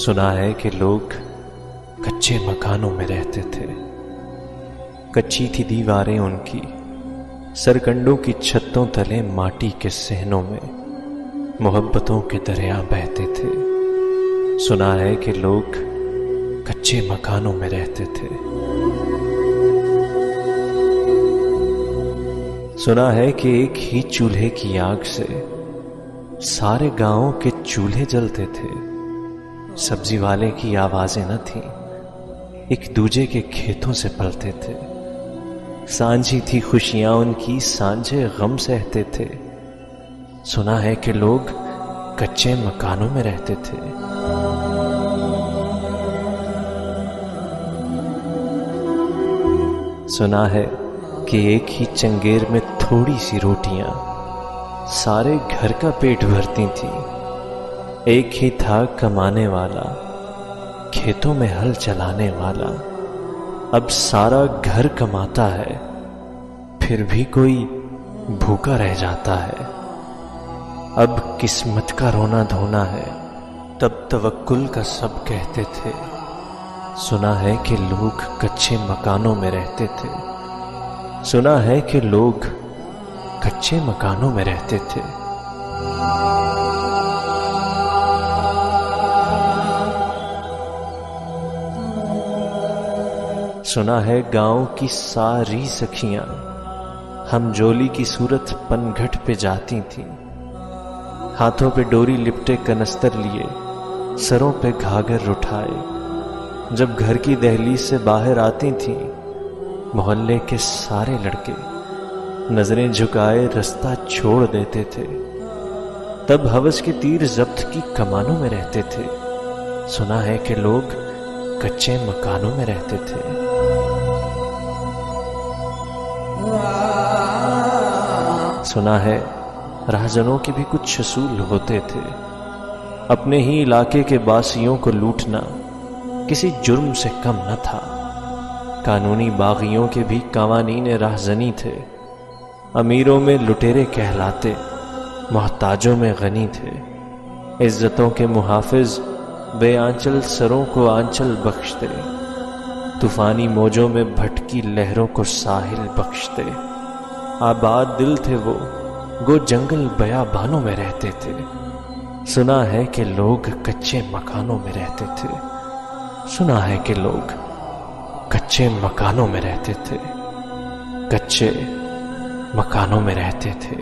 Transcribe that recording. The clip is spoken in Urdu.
سنا ہے کہ لوگ کچے مکانوں میں رہتے تھے۔ کچی تھی دیواریں ان کی، سرکنڈوں کی چھتوں تلے ماٹی کے صحنوں میں محبتوں کے دریا بہتے تھے۔ سنا ہے کہ لوگ کچے مکانوں میں رہتے تھے۔ سنا ہے کہ ایک ہی چولہے کی آگ سے سارے گاؤں کے چولہے جلتے تھے۔ سبزی والے کی آوازیں نہ تھیں، ایک دوجے کے کھیتوں سے پلتے تھے۔ سانجھی تھی خوشیاں ان کی، سانجھے غم سہتے تھے۔ سنا ہے کہ لوگ کچے مکانوں میں رہتے تھے۔ سنا ہے کہ ایک ہی چنگیر میں تھوڑی سی روٹیاں سارے گھر کا پیٹ بھرتی تھیں۔ ایک ہی تھا کمانے والا، کھیتوں میں ہل چلانے والا۔ اب سارا گھر کماتا ہے، پھر بھی کوئی بھوکا رہ جاتا ہے۔ اب قسمت کا رونا دھونا ہے، تب توکل کا سب کہتے تھے۔ سنا ہے کہ لوگ کچے مکانوں میں رہتے تھے۔ سنا ہے کہ لوگ کچے مکانوں میں رہتے تھے۔ سنا ہے گاؤں کی ساری سکھیاں ہم جولی کی صورت پن گھٹ پہ جاتی تھیں۔ ہاتھوں پہ ڈوری لپٹے کنستر لیے، سروں پہ گھاگھر اٹھائے، جب گھر کی دہلیز سے باہر آتی تھیں محلے کے سارے لڑکے نظریں جھکائے رستہ چھوڑ دیتے تھے۔ تب ہوس کے تیر ضبط کی کمانوں میں رہتے تھے۔ سنا ہے کہ لوگ کچے مکانوں میں رہتے تھے۔ سنا ہے رہزنوں کے بھی کچھ اصول ہوتے تھے۔ اپنے ہی علاقے کے باسیوں کو لوٹنا کسی جرم سے کم نہ تھا۔ قانونی باغیوں کے بھی قوانین رہزنی تھے۔ امیروں میں لٹیرے کہلاتے، محتاجوں میں غنی تھے۔ عزتوں کے محافظ بے آنچل سروں کو آنچل بخشتے، طوفانی موجوں میں بھٹکی لہروں کو ساحل بخشتے۔ آباد دل تھے وہ، گو جنگل بیابانوں میں رہتے تھے۔ سنا ہے کہ لوگ کچے مکانوں میں رہتے تھے۔ سنا ہے کہ لوگ کچے مکانوں میں رہتے تھے، کچے مکانوں میں رہتے تھے۔